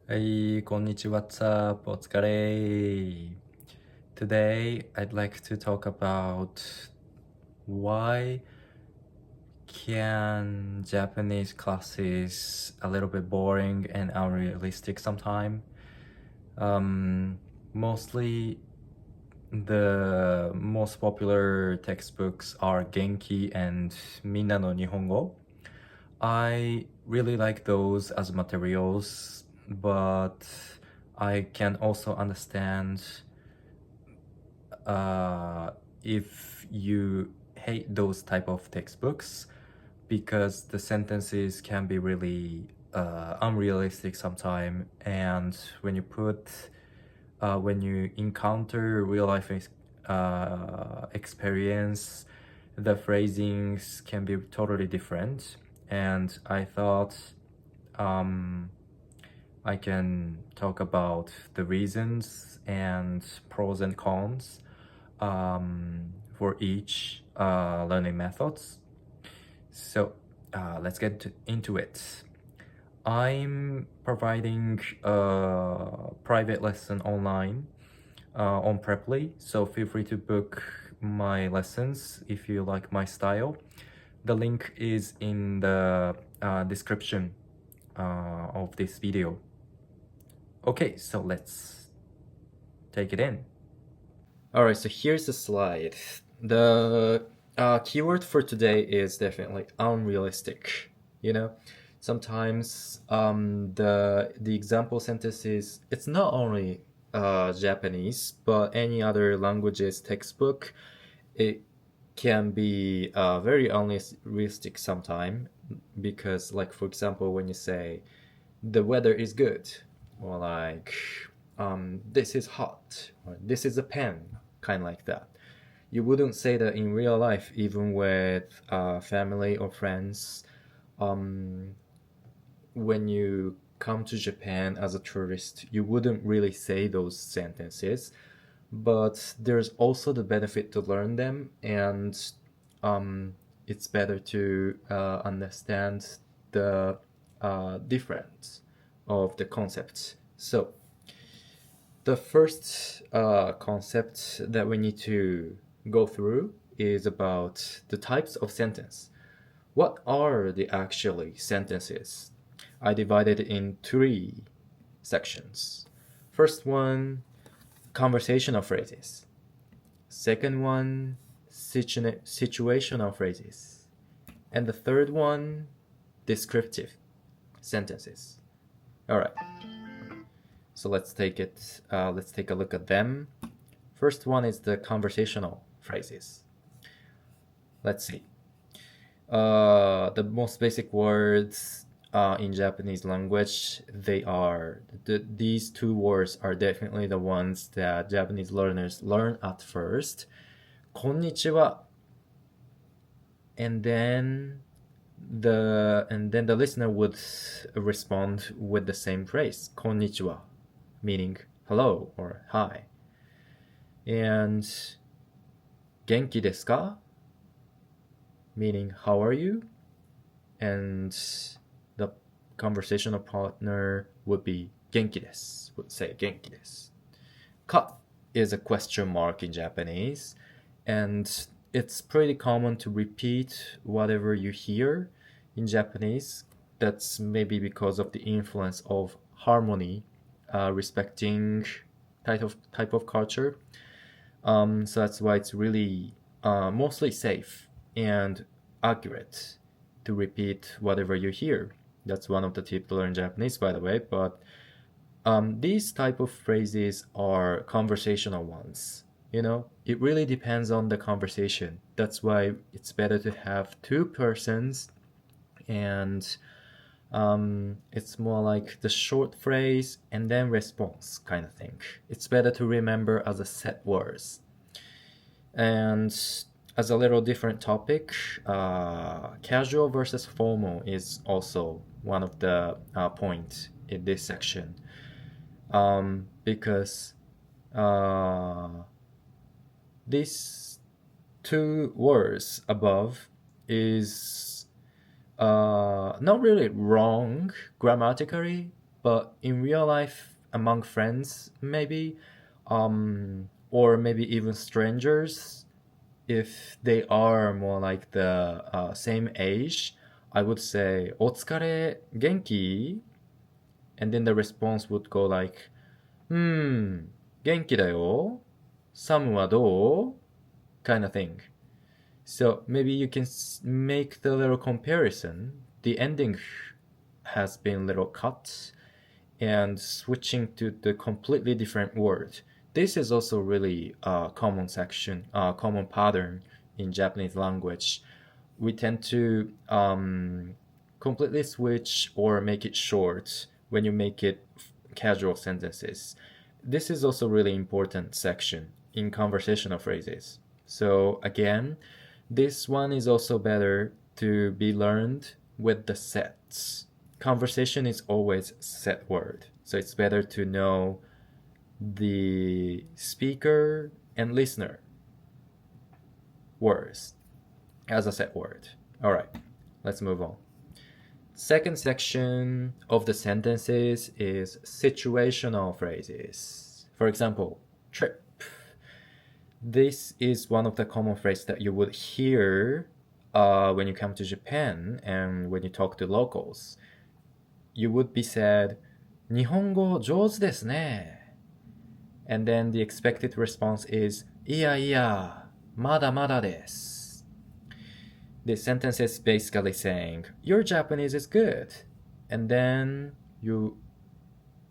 はい、こんにちは、What's up? お疲れ。Today, I'd like to talk about why can Japanese classes a little bit boring and unrealistic sometimes. Mostly the most popular textbooks are Genki and Minna no Nihongo. I really like those as materials, but I can also understand if you hate those type of textbooks because the sentences can be really unrealistic sometimes, and when you encounter real life experience, the phrasings can be totally different. And I thought I can talk about the reasons and pros and cons for each learning methods. So let's get into it. I'm providing a private lesson online on Preply, so feel free to book my lessons if you like my style. The link is in the description of this video. Okay, so let's take it in. Alright, so here's the slide. The keyword for today is definitely unrealistic. Sometimes the example sentences, it's not only Japanese, but any other languages textbook, it can be very unrealistic sometimes, because, like, for example, when you say the weather is good, or like this is hot, or this is a pen, kind of like that. You wouldn't say that in real life, even with family or friends. When you come to Japan as a tourist, you wouldn't really say those sentences, but there's also the benefit to learn them, and it's better to understand the difference of the concepts. So the first concept that we need to go through is about the types of sentence. What are the actually sentences? I divided it in 3 sections. First one, conversational phrases. Second one, situational phrases. And the third one, descriptive sentences. All right. So let's take a look at them. First one is the conversational phrases. Let's see. The most basic words in Japanese language, these 2 words are definitely the ones that Japanese learners learn at first. Konnichiwa. And then the listener would respond with the same phrase, konnichiwa, meaning hello or hi. And genki desu ka? Meaning how are you? And the conversational partner would be genki desu, would say genki desu. Ka is a question mark in Japanese, and it's pretty common to repeat whatever you hear in Japanese. That's maybe because of the influence of harmony, respecting type of culture. So that's why it's really mostly safe and accurate to repeat whatever you hear. That's one of the tips to learn Japanese, by the way. But these type of phrases are conversational ones. It really depends on the conversation. That's why it's better to have 2 persons, and it's more like the short phrase and then response kind of thing. It's better to remember as a set words. And as a little different topic, casual versus formal is also one of the points in this section, because these 2 words above is not really wrong grammatically, but in real life, among friends, maybe, or maybe even strangers, if they are more like the same age, I would say, お疲れ、元気? And then the response would go like, 元気だよ? サムはどう? Kind of thing. So maybe you can make the little comparison. The ending has been little cut and switching to the completely different word. This is also really a common pattern in Japanese language. We tend to completely switch or make it short when you make it casual sentences. This is also really important section in conversational phrases. So again, this one is also better to be learned with the sets. Conversation is always set word, so it's better to know the speaker and listener words as a set word. All right, let's move on. Second section of the sentences is situational phrases. For example, trip. This is one of the common phrases that you would hear when you come to Japan and when you talk to locals. You would be said, 日本語上手ですね. And then the expected response is, いやいや、まだまだです. This sentence is basically saying, your Japanese is good. And then you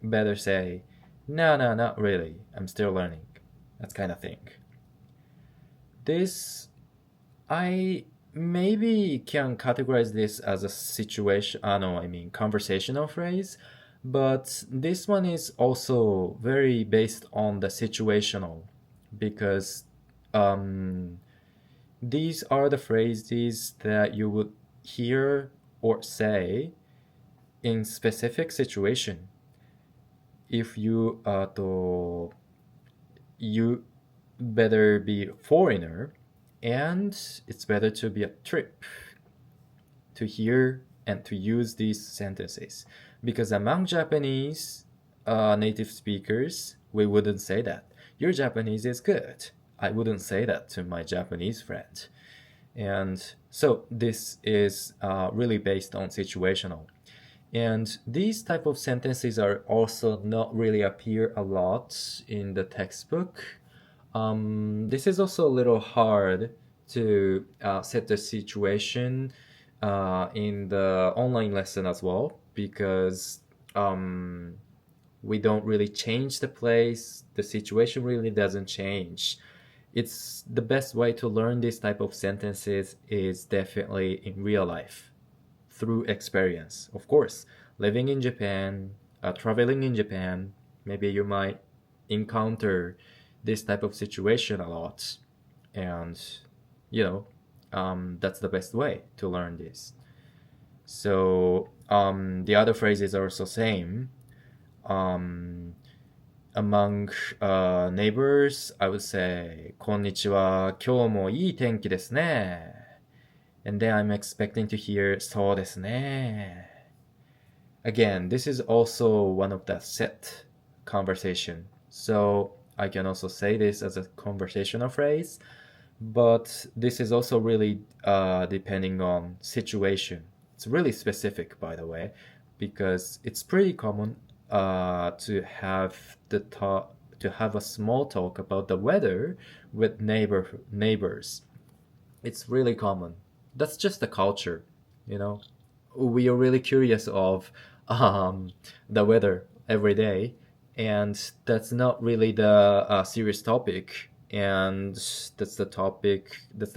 better say, no, not really. I'm still learning. That kind of thing. This, I maybe can categorize this as a conversational phrase, but this one is also very based on the situational because these are the phrases that you would hear or say in specific situation. If you you better be a foreigner, and it's better to be a trip to hear and to use these sentences, because among Japanese native speakers, we wouldn't say that. Your Japanese is good. I wouldn't say that to my Japanese friend. And so this is really based on situational. And these type of sentences are also not really appear a lot in the textbook. This is also a little hard to set the situation in the online lesson as well, because we don't really change the place. The situation really doesn't change. It's the best way to learn this type of sentences is definitely in real life, through experience. Of course, living in Japan, traveling in Japan, maybe you might encounter this type of situation a lot, and that's the best way to learn this. So the other phrases are also same. Among neighbors, I would say こんにちは、今日もいい天気ですね. And then I'm expecting to hear そうですね. Again, this is also one of the set conversation. So I can also say this as a conversational phrase, but this is also really depending on situation. It's really specific, by the way, because it's pretty common to have a small talk about the weather with neighbors. It's really common. That's just the culture, you know. We are really curious of the weather every day, and that's not really the serious topic, and that's the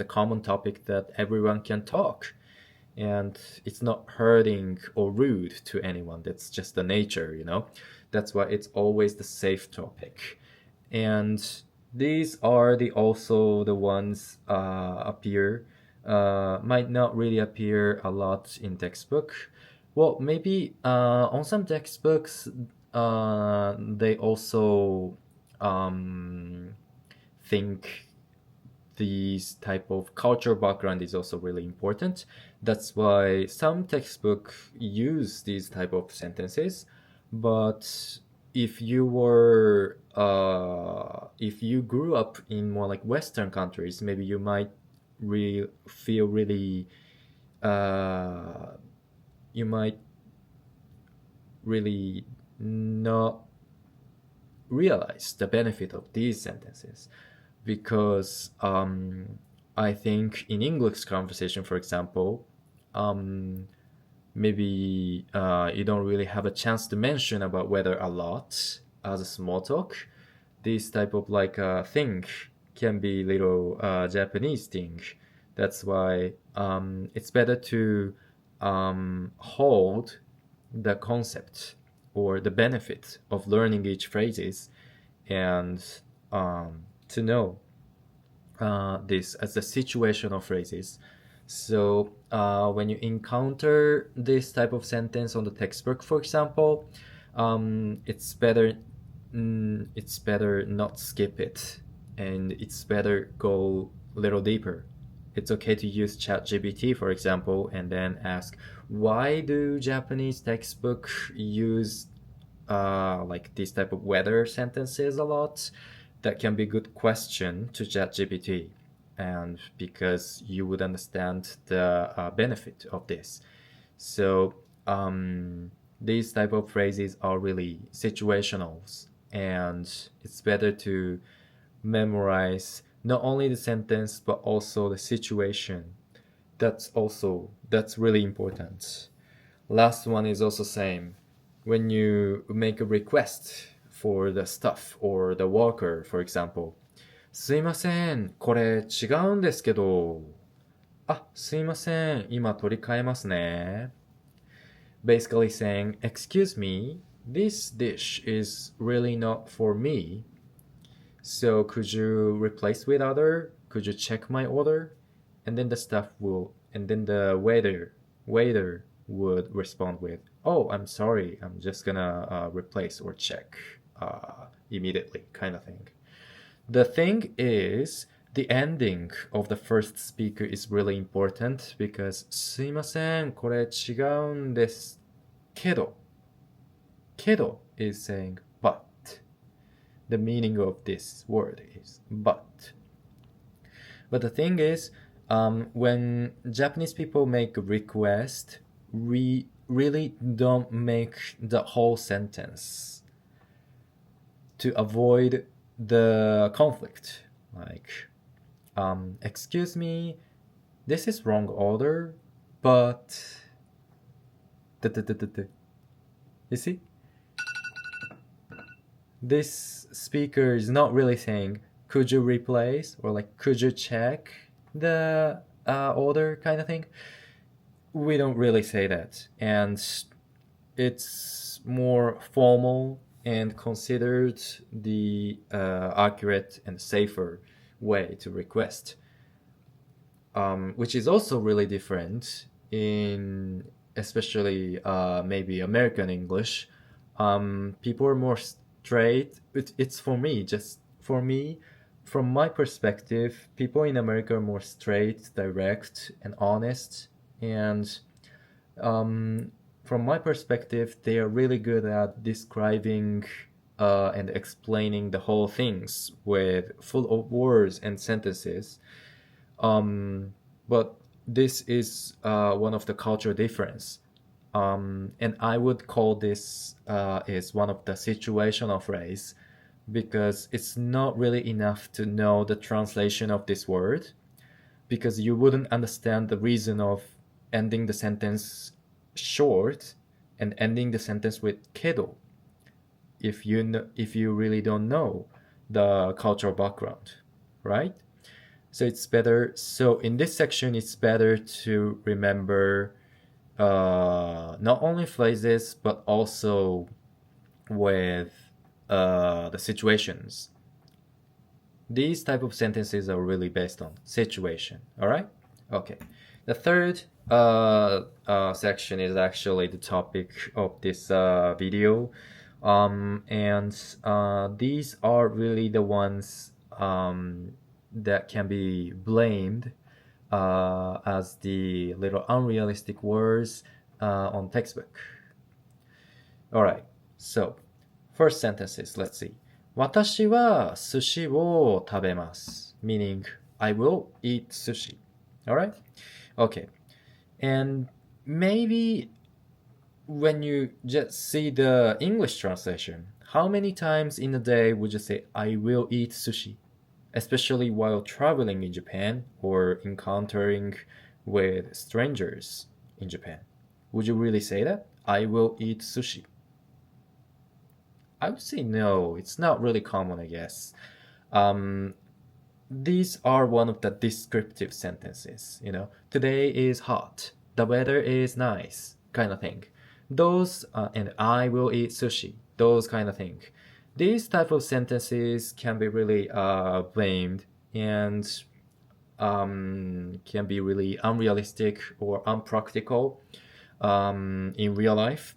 common topic that everyone can talk, and it's not hurting or rude to anyone. That's just the nature, you know. That's why it's always the safe topic. And these are also the ones might not really appear a lot in textbook. Well, maybe on some textbooks they also think these type of cultural background is also really important. That's why some textbook use these type of sentences, But if you grew up in more like Western countries, maybe you might feel really uh, you might really not realize the benefit of these sentences because I think in English conversation, for example, um, maybe you don't really have a chance to mention about weather a lot as a small talk. This type of like thing can be little Japanese thing. That's why it's better to hold the concept or the benefit of learning each phrases and to know this as the situational phrases. So when you encounter this type of sentence on the textbook, for example, it's better not skip it, and it's better go a little deeper. It's okay to use ChatGPT, for example, and then ask, why do Japanese textbook use like this type of weather sentences a lot? That can be a good question to ChatGPT, and because you would understand the benefit of this. So these type of phrases are really situationals, and it's better to memorize not only the sentence but also the situation. That's really important. Last one is also same. When you make a request for the staff or the worker, for example, すいません、これ違うんですけど。あ、すいません、今取り替えますね。Basically saying, excuse me, this dish is really not for me. So could you replace with other? Could you check my order? And then the waiter would respond with, oh, I'm sorry, I'm just gonna replace or check immediately, kind of thing. The thing is, the ending of the first speaker is really important because すいません、これ違うんですけど. Kedo is saying but. The meaning of this word is but. But the thing is, when Japanese people make a request, we really don't make the whole sentence to avoid the conflict. Like, excuse me, this is wrong order, but... You see? This speaker is not really saying, could you replace, or like, could you check the order, kind of thing. We don't really say that, and it's more formal and considered the accurate and safer way to request, which is also really different in especially maybe American English. People are more straight. It's for me, just for me, from my perspective, people in America are more straight, direct, and honest. And from my perspective, they are really good at describing and explaining the whole things with full of words and sentences. But this is one of the cultural difference. And I would call this is one of the situational phrase because it's not really enough to know the translation of this word because you wouldn't understand the reason of ending the sentence short and ending the sentence with kedo if you really don't know the cultural background, right? So it's better. So in this section, it's better to remember not only phrases but also with the situations. These type of sentences are really based on situation. All right. Okay. The third section is actually the topic of this video, and these are really the ones that can be blamed as the little unrealistic words on textbook. All right. So, first sentences, let's see. 私は寿司を食べます。Meaning, I will eat sushi. Alright? Okay. And maybe when you just see the English translation, how many times in a day would you say, I will eat sushi? Especially while traveling in Japan or encountering with strangers in Japan. Would you really say that? I will eat sushi. I would say no. It's not really common, I guess. Um, these are one of the descriptive sentences. Today is hot. The weather is nice, kind of thing. Those and I will eat sushi. Those kind of thing. These type of sentences can be really blamed and can be really unrealistic or unpractical in real life.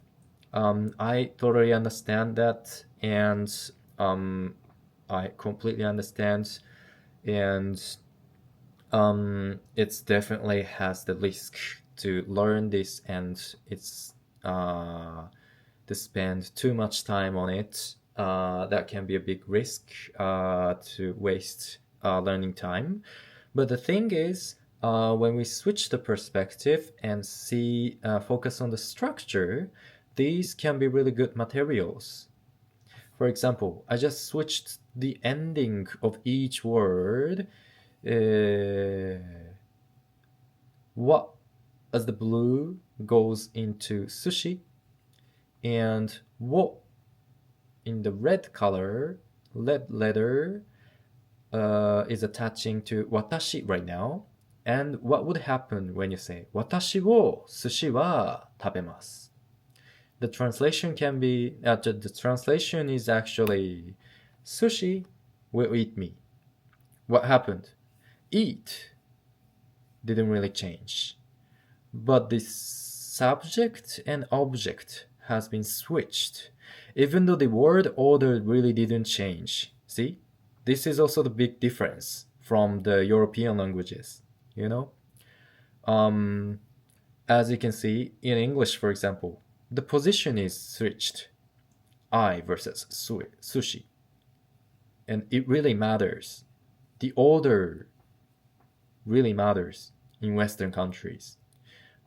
I totally understand that, and I completely understand, and it's definitely has the risk to learn this, and it's to spend too much time on it. That can be a big risk to waste learning time. But the thing is, when we switch the perspective and focus on the structure, these can be really good materials. For example, I just switched the ending of each word. What as the blue goes into sushi, and what in the red color, red letter, is attaching to watashi right now. And what would happen when you say watashi wo sushi wa tabemasu? The translation can be the translation is actually sushi will eat me. What happened? Eat didn't really change. But the subject and object has been switched, even though the word order really didn't change. See? This is also the big difference from the European languages, you know? As you can see, in English, for example, the position is switched. I versus sushi. And it really matters. The order really matters in Western countries.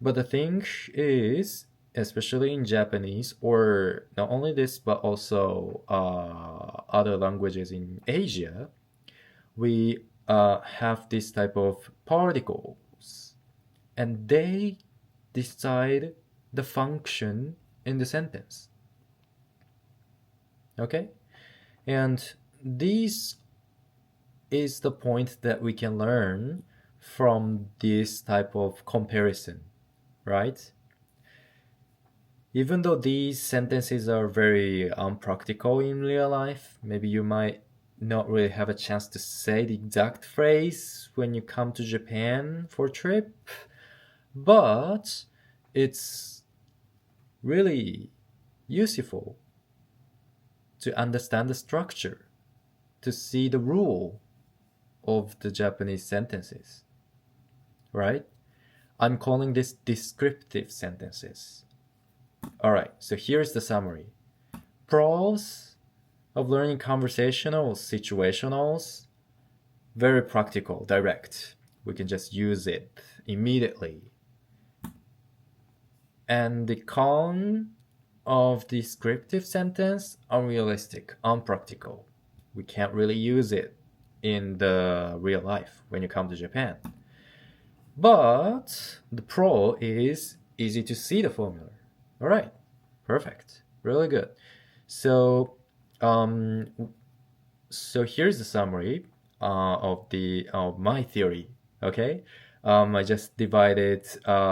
But the thing is, especially in Japanese, or not only this, but also other languages in Asia, we have this type of particles, and they decide the function in the sentence. Okay? And this is the point that we can learn from this type of comparison, right? Even though these sentences are very unpractical in real life, maybe you might not really have a chance to say the exact phrase when you come to Japan for a trip, but it's really useful to understand the structure, to see the rule of the Japanese sentences, right? I'm calling this descriptive sentences. All right, so here's the summary. Pros of learning conversational situationals, very practical, direct. We can just use it immediately. And the con of descriptive sentence, unrealistic, unpractical. We can't really use it in the real life when you come to Japan. But the pro is easy to see the formula. All right, perfect, really good. So, so here's the summary of my theory. Okay, I just divided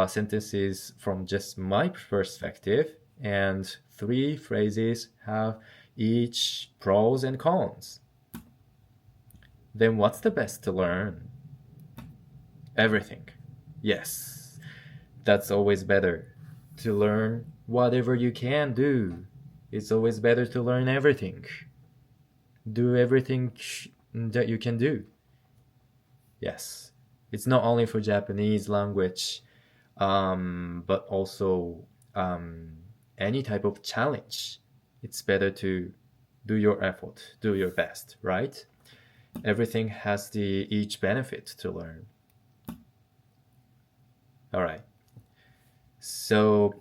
sentences from just my perspective, and 3 phrases have each pros and cons. Then what's the best to learn? Everything. Yes, that's always better. To learn whatever you can do. It's always better to learn everything. Do everything that you can do. Yes, it's not only for Japanese language, but also any type of challenge. it's better to do your effort, do your best, right? Everything has the each benefit to learn. All right. So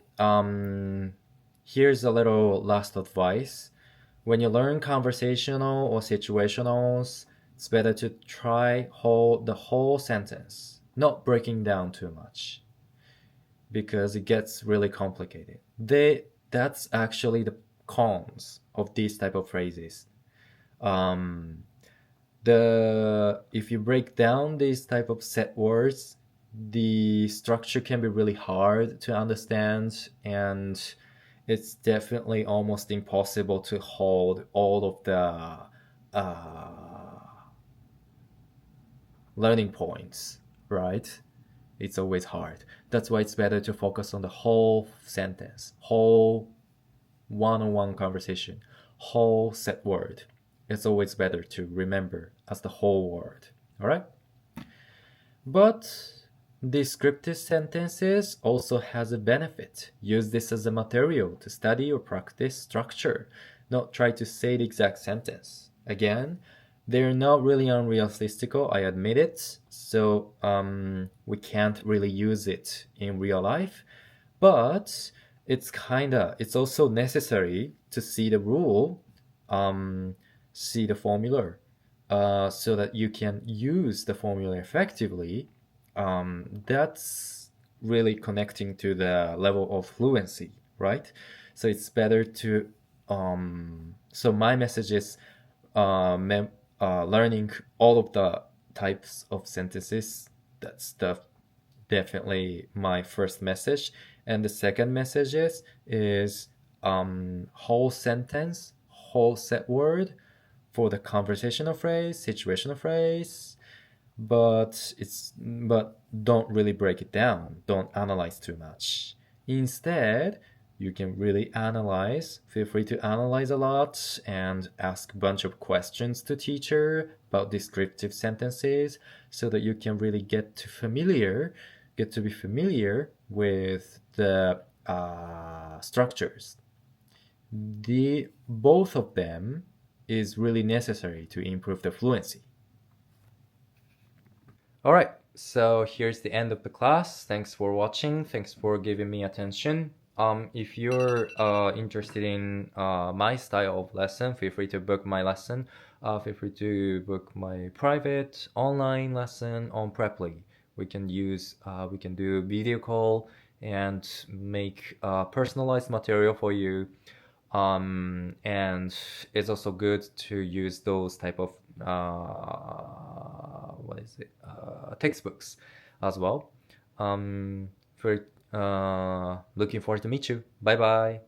here's a little last advice. When you learn conversational or situationals, it's better to try hold the whole sentence, not breaking down too much, because it gets really complicated. That's actually the cons of these type of phrases. Um, the if you break down these type of set words, the structure can be really hard to understand, and it's definitely almost impossible to hold all of the learning points, right? It's always hard. That's why it's better to focus on the whole sentence, whole one-on-one conversation, whole set word. It's always better to remember as the whole word. All right? But descriptive sentences also has a benefit. Use this as a material to study or practice structure, not try to say the exact sentence. Again, they're not really unrealistic, I admit it, so we can't really use it in real life, but it's also necessary to see the rule, see the formula, so that you can use the formula effectively. That's really connecting to the level of fluency, right? So it's better to so my message is learning all of the types of sentences. That's the definitely my first message. And the second message is whole sentence, whole set word for the conversational phrase, situational phrase, but don't really break it down. Don't analyze too much. Instead, you can really analyze. Feel free to analyze a lot and ask a bunch of questions to teacher about descriptive sentences so that you can really get to be familiar with the structures. The both of them is really necessary to improve the fluency. All right, so here's the end of the class. Thanks for watching. Thanks for giving me attention. If you're interested in my style of lesson, feel free to book my lesson. Feel free to book my private online lesson on Preply. We can do video call and make personalized material for you. And it's also good to use those type of textbooks as well. For looking forward to meet you. Bye bye.